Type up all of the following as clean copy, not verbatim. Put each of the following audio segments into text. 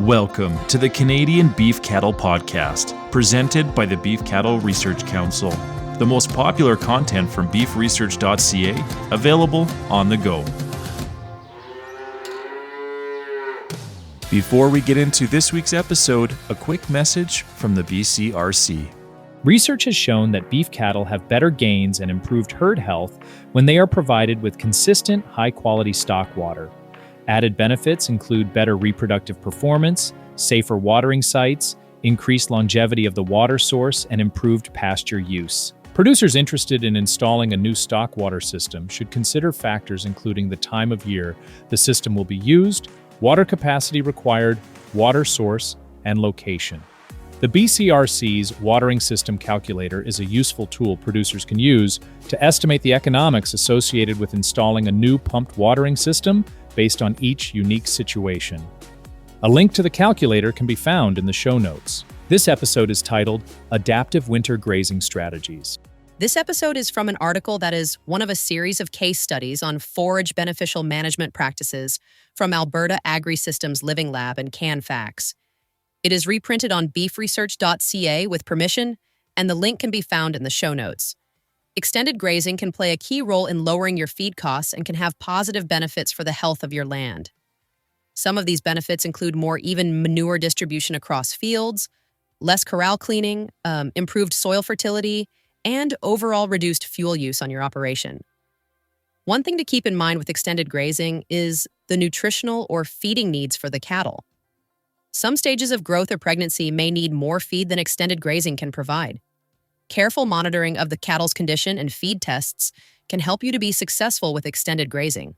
Welcome to the Canadian Beef Cattle Podcast, presented by the Beef Cattle Research Council. The most popular content from beefresearch.ca, available on the go. Before we get into this week's episode, a quick message from the BCRC. Research has shown that beef cattle have better gains and improved herd health when they are provided with consistent, high-quality stock water. Added benefits include better reproductive performance, safer watering sites, increased longevity of the water source, and improved pasture use. Producers interested in installing a new stock water system should consider factors including the time of year the system will be used, water capacity required, water source, and location. The BCRC's Watering System Calculator is a useful tool producers can use to estimate the economics associated with installing a new pumped watering system based on each unique situation. A link to the calculator can be found in the show notes. This episode is titled Adaptive Winter Grazing Strategies. This episode is from an article that is one of a series of case studies on forage beneficial management practices from Alberta Agri-Systems Living Lab and CanFax. It is reprinted on beefresearch.ca with permission, and the link can be found in the show notes. Extended grazing can play a key role in lowering your feed costs and can have positive benefits for the health of your land. Some of these benefits include more even manure distribution across fields, less corral cleaning, improved soil fertility, and overall reduced fuel use on your operation. One thing to keep in mind with extended grazing is the nutritional or feeding needs for the cattle. Some stages of growth or pregnancy may need more feed than extended grazing can provide. Careful monitoring of the cattle's condition and feed tests can help you to be successful with extended grazing.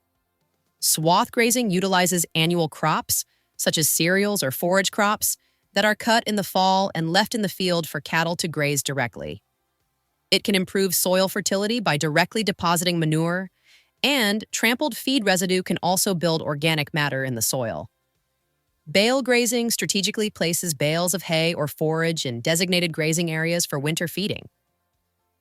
Swath grazing utilizes annual crops, such as cereals or forage crops, that are cut in the fall and left in the field for cattle to graze directly. It can improve soil fertility by directly depositing manure, and trampled feed residue can also build organic matter in the soil. Bale grazing strategically places bales of hay or forage in designated grazing areas for winter feeding.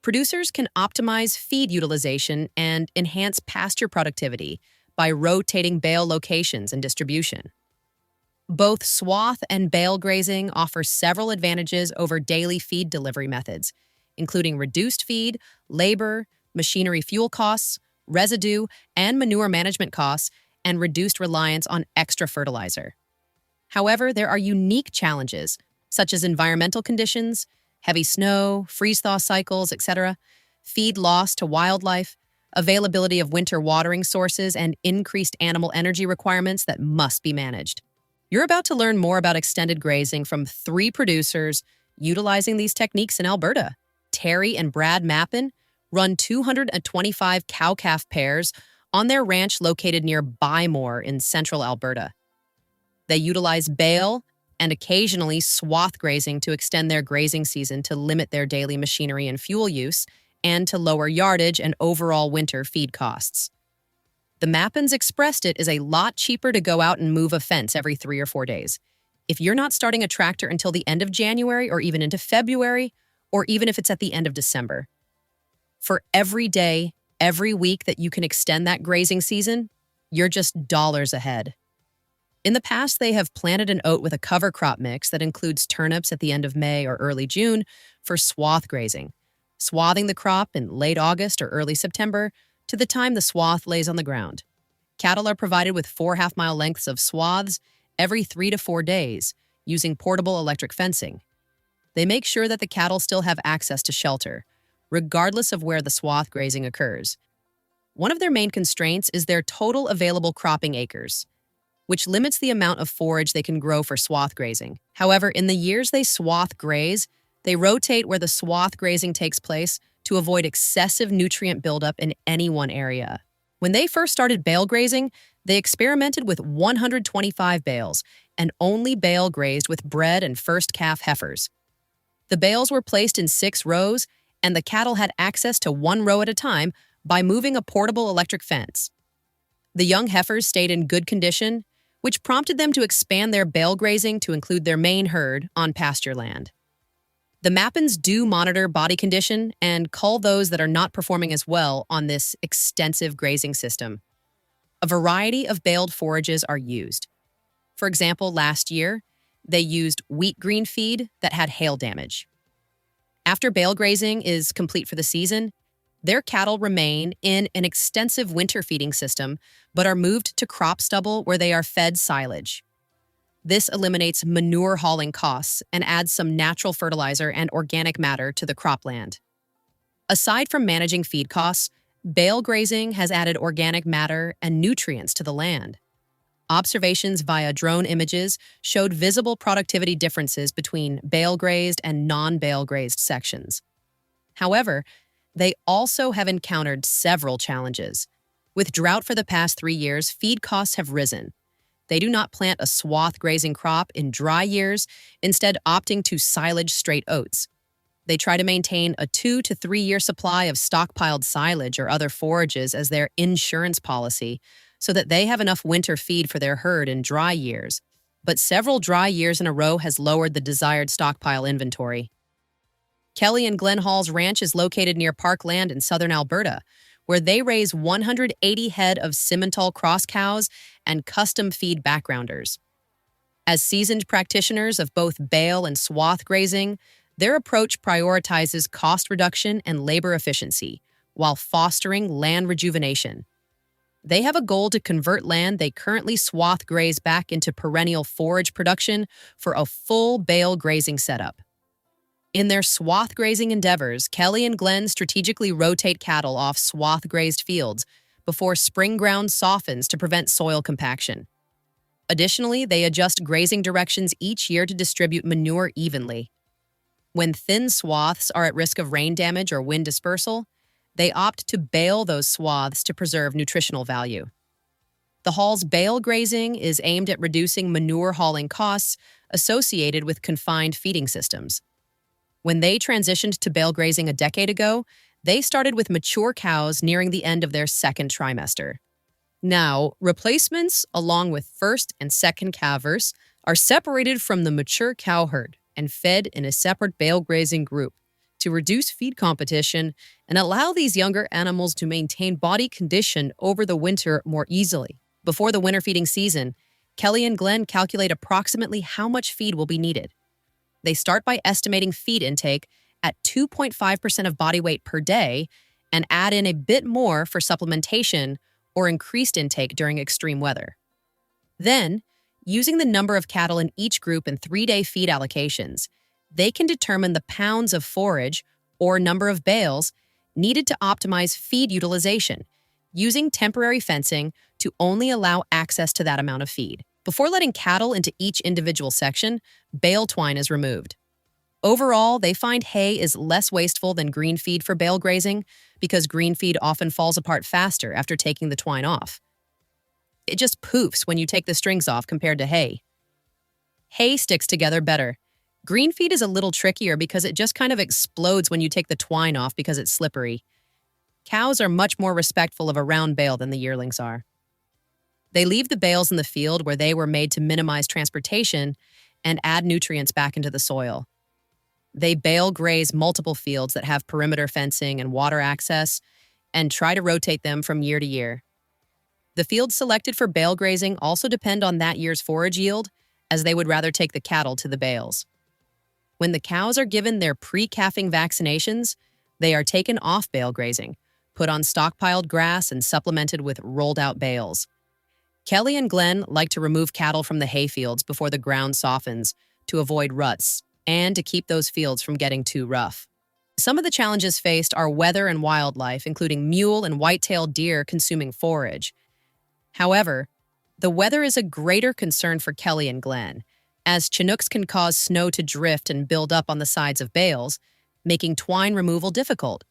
Producers can optimize feed utilization and enhance pasture productivity by rotating bale locations and distribution. Both swath and bale grazing offer several advantages over daily feed delivery methods, including reduced feed, labor, machinery fuel costs, residue, and manure management costs, and reduced reliance on extra fertilizer. However, there are unique challenges, such as environmental conditions, heavy snow, freeze-thaw cycles, etc., feed loss to wildlife, availability of winter watering sources, and increased animal energy requirements that must be managed. You're about to learn more about extended grazing from 3 producers utilizing these techniques in Alberta. Terry and Brad Mappin run 225 cow-calf pairs on their ranch located near Bymore in central Alberta. They utilize bale and occasionally swath grazing to extend their grazing season to limit their daily machinery and fuel use and to lower yardage and overall winter feed costs. The Mappins expressed it as a lot cheaper to go out and move a fence every 3 or 4 days. If you're not starting a tractor until the end of January or even into February, or even if it's at the end of December. For every day, every week that you can extend that grazing season, you're just dollars ahead. In the past, they have planted an oat with a cover crop mix that includes turnips at the end of May or early June for swath grazing, swathing the crop in late August or early September to the time the swath lays on the ground. Cattle are provided with 4 half-mile lengths of swaths every 3 to 4 days using portable electric fencing. They make sure that the cattle still have access to shelter, regardless of where the swath grazing occurs. One of their main constraints is their total available cropping acres, which limits the amount of forage they can grow for swath grazing. However, in the years they swath graze, they rotate where the swath grazing takes place to avoid excessive nutrient buildup in any one area. When they first started bale grazing, they experimented with 125 bales and only bale grazed with bred and first calf heifers. The bales were placed in 6 rows, and the cattle had access to 1 row at a time by moving a portable electric fence. The young heifers stayed in good condition, which prompted them to expand their bale grazing to include their main herd on pasture land. The Mappins do monitor body condition and cull those that are not performing as well on this extensive grazing system. A variety of baled forages are used. For example, last year, They used wheat green feed that had hail damage. After bale grazing is complete for the season, their cattle remain in an extensive winter feeding system, but are moved to crop stubble where they are fed silage. This eliminates manure hauling costs and adds some natural fertilizer and organic matter to the cropland. Aside from managing feed costs, bale grazing has added organic matter and nutrients to the land. Observations via drone images showed visible productivity differences between bale-grazed and non-bale-grazed sections. However, they also have encountered several challenges. With drought for the past 3 years, feed costs have risen. They do not plant a swath grazing crop in dry years, instead opting to silage straight oats. They try to maintain a 2 to 3 year supply of stockpiled silage or other forages as their insurance policy, so that they have enough winter feed for their herd in dry years. But several dry years in a row has lowered the desired stockpile inventory. Kelly and Glenn Hall's ranch is located near parkland in southern Alberta, where they raise 180 head of Simmental cross cows and custom feed backgrounders. As seasoned practitioners of both bale and swath grazing, their approach prioritizes cost reduction and labor efficiency, while fostering land rejuvenation. They have a goal to convert land they currently swath graze back into perennial forage production for a full bale grazing setup. In their swath grazing endeavors, Kelly and Glenn strategically rotate cattle off swath grazed fields before spring ground softens to prevent soil compaction. Additionally, they adjust grazing directions each year to distribute manure evenly. When thin swaths are at risk of rain damage or wind dispersal, they opt to bale those swaths to preserve nutritional value. The Hall's bale grazing is aimed at reducing manure hauling costs associated with confined feeding systems. When they transitioned to bale grazing a decade ago, they started with mature cows nearing the end of their second trimester. Now, replacements, along with first and second calvers, are separated from the mature cow herd and fed in a separate bale grazing group to reduce feed competition and allow these younger animals to maintain body condition over the winter more easily. Before the winter feeding season, Kelly and Glenn calculate approximately how much feed will be needed. They start by estimating feed intake at 2.5% of body weight per day and add in a bit more for supplementation or increased intake during extreme weather. Then, using the number of cattle in each group and 3-day feed allocations, they can determine the pounds of forage, or number of bales, needed to optimize feed utilization, using temporary fencing to only allow access to that amount of feed. Before letting cattle into each individual section, bale twine is removed. Overall, they find hay is less wasteful than green feed for bale grazing because green feed often falls apart faster after taking the twine off. It just poofs when you take the strings off compared to hay. Hay sticks together better. Green feed is a little trickier because it just kind of explodes when you take the twine off because it's slippery. Cows are much more respectful of a round bale than the yearlings are. They leave the bales in the field where they were made to minimize transportation and add nutrients back into the soil. They bale graze multiple fields that have perimeter fencing and water access and try to rotate them from year to year. The fields selected for bale grazing also depend on that year's forage yield, as they would rather take the cattle to the bales. When the cows are given their pre-calving vaccinations, they are taken off bale grazing, put on stockpiled grass, and supplemented with rolled-out bales. Kelly and Glenn like to remove cattle from the hay fields before the ground softens to avoid ruts and to keep those fields from getting too rough. Some of the challenges faced are weather and wildlife, including mule and white-tailed deer consuming forage. However, the weather is a greater concern for Kelly and Glenn, as Chinooks can cause snow to drift and build up on the sides of bales, making twine removal difficult.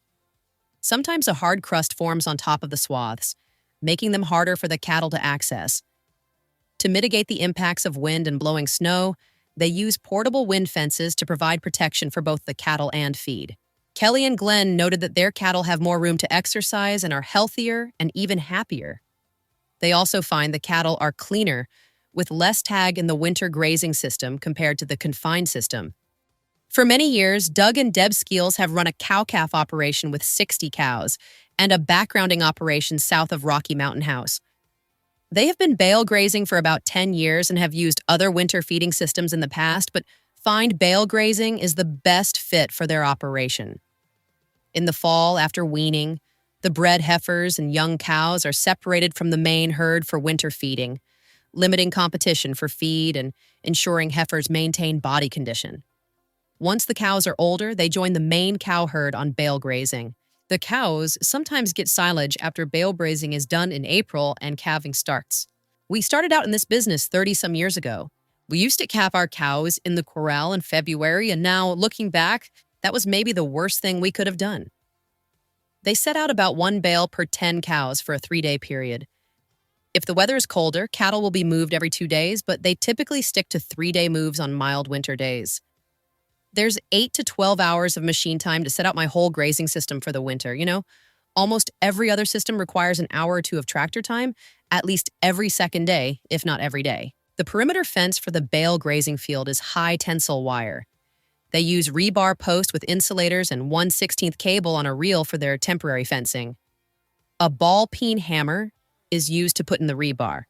Sometimes a hard crust forms on top of the swaths, making them harder for the cattle to access. To mitigate the impacts of wind and blowing snow, they use portable wind fences to provide protection for both the cattle and feed. Kelly and Glenn noted that their cattle have more room to exercise and are healthier and even happier. They also find the cattle are cleaner, with less tag in the winter grazing system compared to the confined system. For many years, Doug and Deb Skeels have run a cow-calf operation with 60 cows and a backgrounding operation south of Rocky Mountain House. They have been bale grazing for about 10 years and have used other winter feeding systems in the past, but find bale grazing is the best fit for their operation. In the fall, after weaning, the bred heifers and young cows are separated from the main herd for winter feeding, limiting competition for feed and ensuring heifers maintain body condition. Once the cows are older, they join the main cow herd on bale grazing. The cows sometimes get silage after bale grazing is done in April and calving starts. We started out in this business 30-some years ago. We used to calve our cows in the corral in February, and now, looking back, that was maybe the worst thing we could have done. They set out about 1 bale per 10 cows for a 3-day period. If the weather is colder, cattle will be moved every 2 days, but they typically stick to 3-day moves on mild winter days. There's 8 to 12 hours of machine time to set out my whole grazing system for the winter. Almost every other system requires an hour or 2 of tractor time, at least every second day, if not every day. The perimeter fence for the bale grazing field is high tensile wire. They use rebar posts with insulators and 1/16 cable on a reel for their temporary fencing. A ball peen hammer is used to put in the rebar,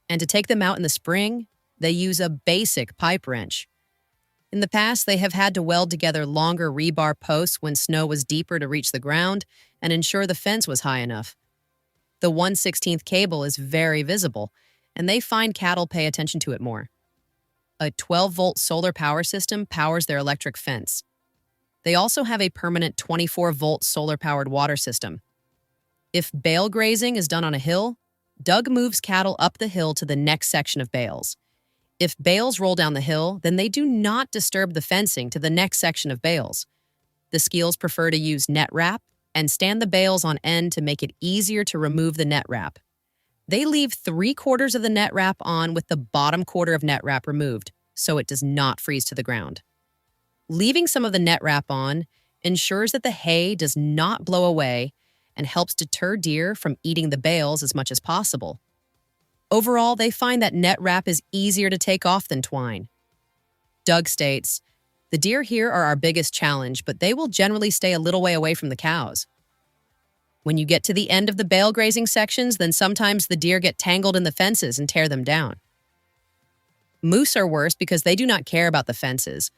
and to take them out in the spring, they use a basic pipe wrench. In the past, they have had to weld together longer rebar posts when snow was deeper to reach the ground and ensure the fence was high enough. The 1/16 cable is very visible, and they find cattle pay attention to it more. A 12-volt solar power system powers their electric fence. They also have a permanent 24-volt solar-powered water system. If bale grazing is done on a hill, Doug moves cattle up the hill to the next section of bales. If bales roll down the hill, then they do not disturb the fencing to the next section of bales. The Skeels prefer to use net wrap and stand the bales on end to make it easier to remove the net wrap. They leave 3/4 of the net wrap on with the bottom quarter of net wrap removed, so it does not freeze to the ground. Leaving some of the net wrap on ensures that the hay does not blow away and helps deter deer from eating the bales as much as possible. Overall, they find that net wrap is easier to take off than twine. Doug states, "The deer here are our biggest challenge, but they will generally stay a little way away from the cows. When you get to the end of the bale grazing sections, then sometimes the deer get tangled in the fences and tear them down. Moose are worse because they do not care about the fences,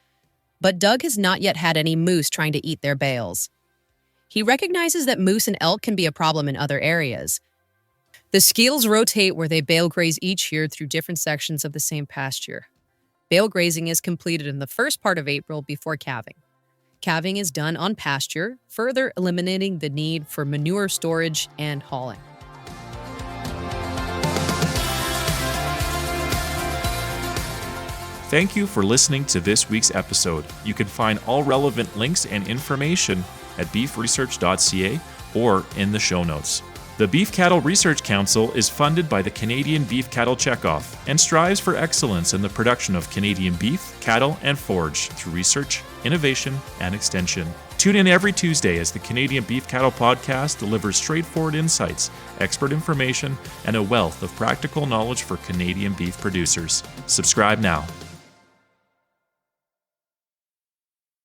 but Doug has not yet had any moose trying to eat their bales. He recognizes that moose and elk can be a problem in other areas. The Skeels rotate where they bale graze each year through different sections of the same pasture. Bale grazing is completed in the first part of April before calving. Calving is done on pasture, further eliminating the need for manure storage and hauling." Thank you for listening to this week's episode. You can find all relevant links and information at beefresearch.ca or in the show notes. The Beef Cattle Research Council is funded by the Canadian Beef Cattle Checkoff and strives for excellence in the production of Canadian beef, cattle, and forage through research, innovation, and extension. Tune in every Tuesday as the Canadian Beef Cattle Podcast delivers straightforward insights, expert information, and a wealth of practical knowledge for Canadian beef producers. Subscribe now.